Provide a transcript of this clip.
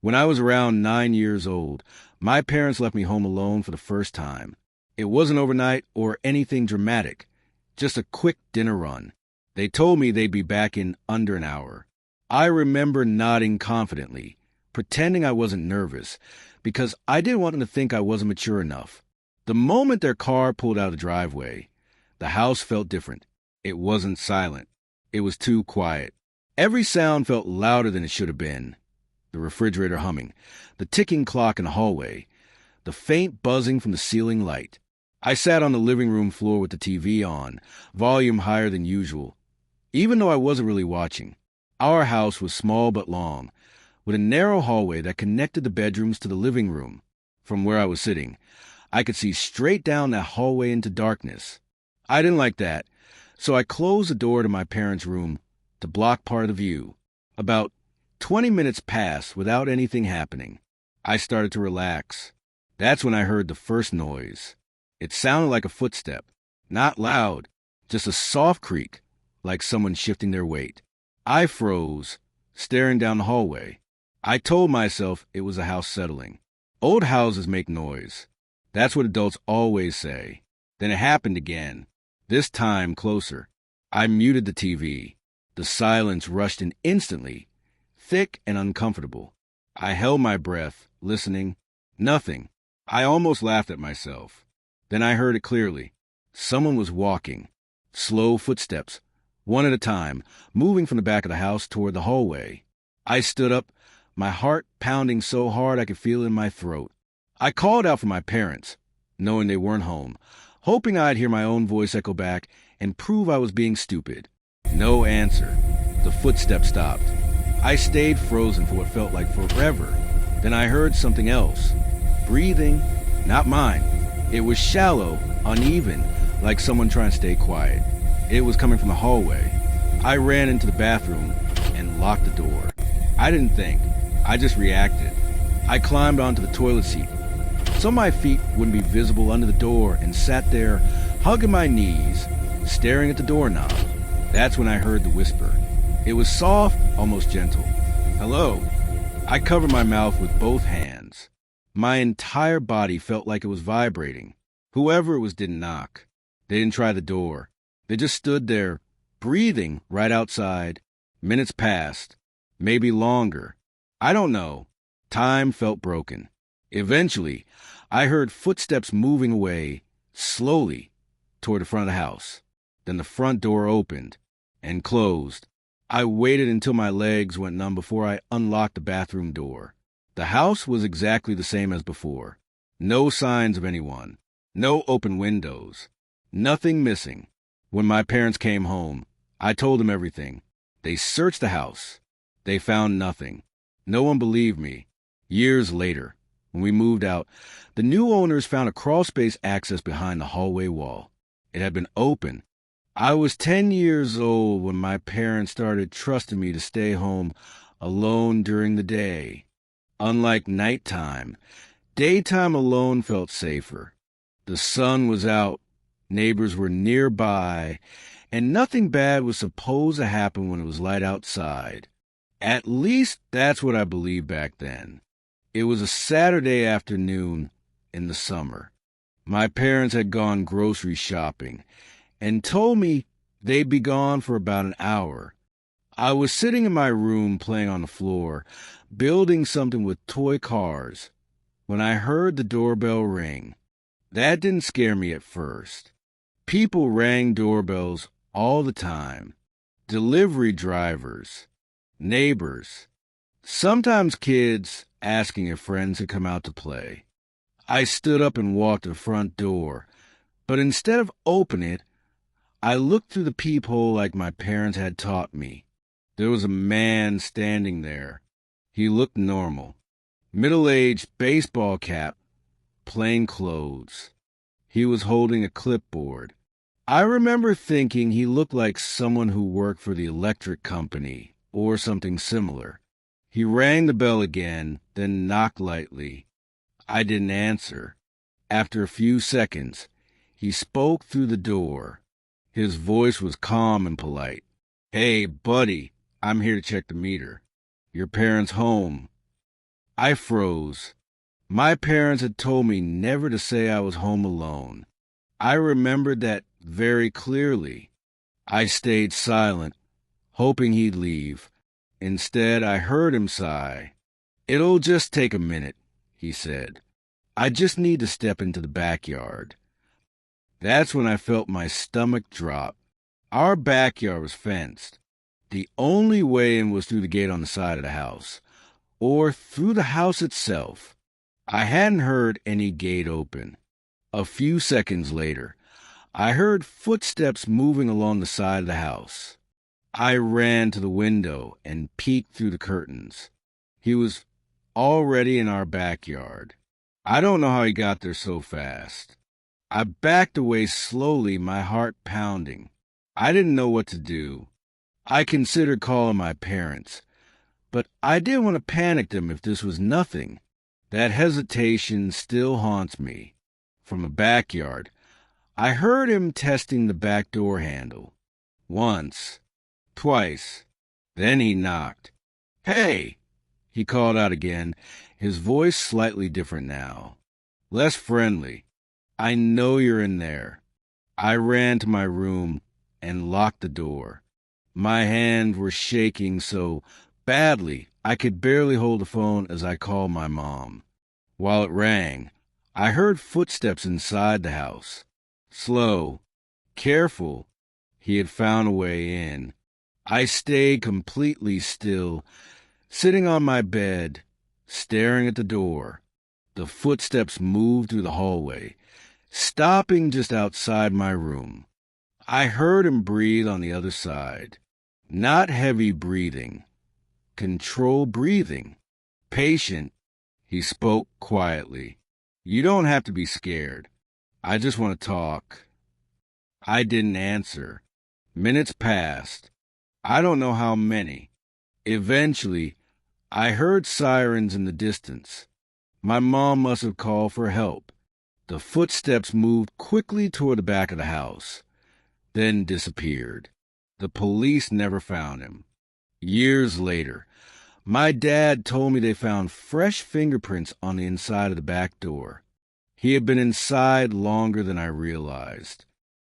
When I was around 9 years old, my parents left me home alone for the first time. It wasn't overnight or anything dramatic, just a quick dinner run. They told me they'd be back in under an hour. I remember nodding confidently, pretending I wasn't nervous, because I didn't want them to think I wasn't mature enough. The moment their car pulled out of the driveway, the house felt different. It wasn't silent. It was too quiet. Every sound felt louder than it should have been. The refrigerator humming, the ticking clock in the hallway, the faint buzzing from the ceiling light. I sat on the living room floor with the TV on, volume higher than usual. Even though I wasn't really watching, our house was small but long, with a narrow hallway that connected the bedrooms to the living room. From where I was sitting, I could see straight down that hallway into darkness. I didn't like that, so I closed the door to my parents' room to block part of the view. About 20 minutes passed without anything happening. I started to relax. That's when I heard the first noise. It sounded like a footstep. Not loud, just a soft creak, like someone shifting their weight. I froze, staring down the hallway. I told myself it was a house settling. Old houses make noise. That's what adults always say. Then it happened again, this time closer. I muted the TV. The silence rushed in instantly, thick and uncomfortable. I held my breath, listening. Nothing. I almost laughed at myself. Then I heard it clearly. Someone was walking. Slow footsteps, one at a time, moving from the back of the house toward the hallway. I stood up, my heart pounding so hard I could feel it in my throat. I called out for my parents, knowing they weren't home, hoping I'd hear my own voice echo back and prove I was being stupid. No answer. The footsteps stopped. I stayed frozen for what felt like forever. Then I heard something else. Breathing, not mine. It was shallow, uneven, like someone trying to stay quiet. It was coming from the hallway. I ran into the bathroom and locked the door. I didn't think. I just reacted. I climbed onto the toilet seat, so my feet wouldn't be visible under the door, and sat there, hugging my knees, staring at the doorknob. That's when I heard the whisper. It was soft, almost gentle. Hello. I covered my mouth with both hands. My entire body felt like it was vibrating. Whoever it was didn't knock. They didn't try the door. They just stood there, breathing right outside. Minutes passed, maybe longer. I don't know. Time felt broken. Eventually, I heard footsteps moving away, slowly, toward the front of the house. Then the front door opened and closed. I waited until my legs went numb before I unlocked the bathroom door. The house was exactly the same as before. No signs of anyone. No open windows. Nothing missing. When my parents came home, I told them everything. They searched the house. They found nothing. No one believed me. Years later, when we moved out, the new owners found a crawlspace access behind the hallway wall. It had been open. I was 10 years old when my parents started trusting me to stay home alone during the day. Unlike nighttime, daytime alone felt safer. The sun was out, neighbors were nearby, and nothing bad was supposed to happen when it was light outside. At least that's what I believed back then. It was a Saturday afternoon in the summer. My parents had gone grocery shopping and told me they'd be gone for about an hour. I was sitting in my room playing on the floor, building something with toy cars, when I heard the doorbell ring. That didn't scare me at first. People rang doorbells all the time. Delivery drivers, neighbors, sometimes kids asking if friends had come out to play. I stood up and walked to the front door, but instead of opening it, I looked through the peephole like my parents had taught me. There was a man standing there. He looked normal. Middle-aged, baseball cap, plain clothes. He was holding a clipboard. I remember thinking he looked like someone who worked for the electric company or something similar. He rang the bell again, then knocked lightly. I didn't answer. After a few seconds, he spoke through the door. His voice was calm and polite. "Hey, buddy, I'm here to check the meter. Your parents home?" I froze. My parents had told me never to say I was home alone. I remembered that very clearly. I stayed silent, hoping he'd leave. Instead, I heard him sigh. "It'll just take a minute," he said. "I just need to step into the backyard." That's when I felt my stomach drop. Our backyard was fenced. The only way in was through the gate on the side of the house, or through the house itself. I hadn't heard any gate open. A few seconds later, I heard footsteps moving along the side of the house. I ran to the window and peeked through the curtains. He was already in our backyard. I don't know how he got there so fast. I backed away slowly, my heart pounding. I didn't know what to do. I considered calling my parents, but I didn't want to panic them if this was nothing. That hesitation still haunts me. From the backyard, I heard him testing the back door handle. Once, twice, then he knocked. "Hey!" he called out again, his voice slightly different now, less friendly. "I know you're in there." I ran to my room and locked the door. My hands were shaking so badly I could barely hold the phone as I called my mom. While it rang, I heard footsteps inside the house. Slow, careful, he had found a way in. I stayed completely still, sitting on my bed, staring at the door. The footsteps moved through the hallway, stopping just outside my room. I heard him breathe on the other side. Not heavy breathing, controlled breathing. Patient, he spoke quietly. "You don't have to be scared. I just want to talk." I didn't answer. Minutes passed. I don't know how many. Eventually, I heard sirens in the distance. My mom must have called for help. The footsteps moved quickly toward the back of the house, then disappeared. The police never found him. Years later, my dad told me they found fresh fingerprints on the inside of the back door. He had been inside longer than I realized.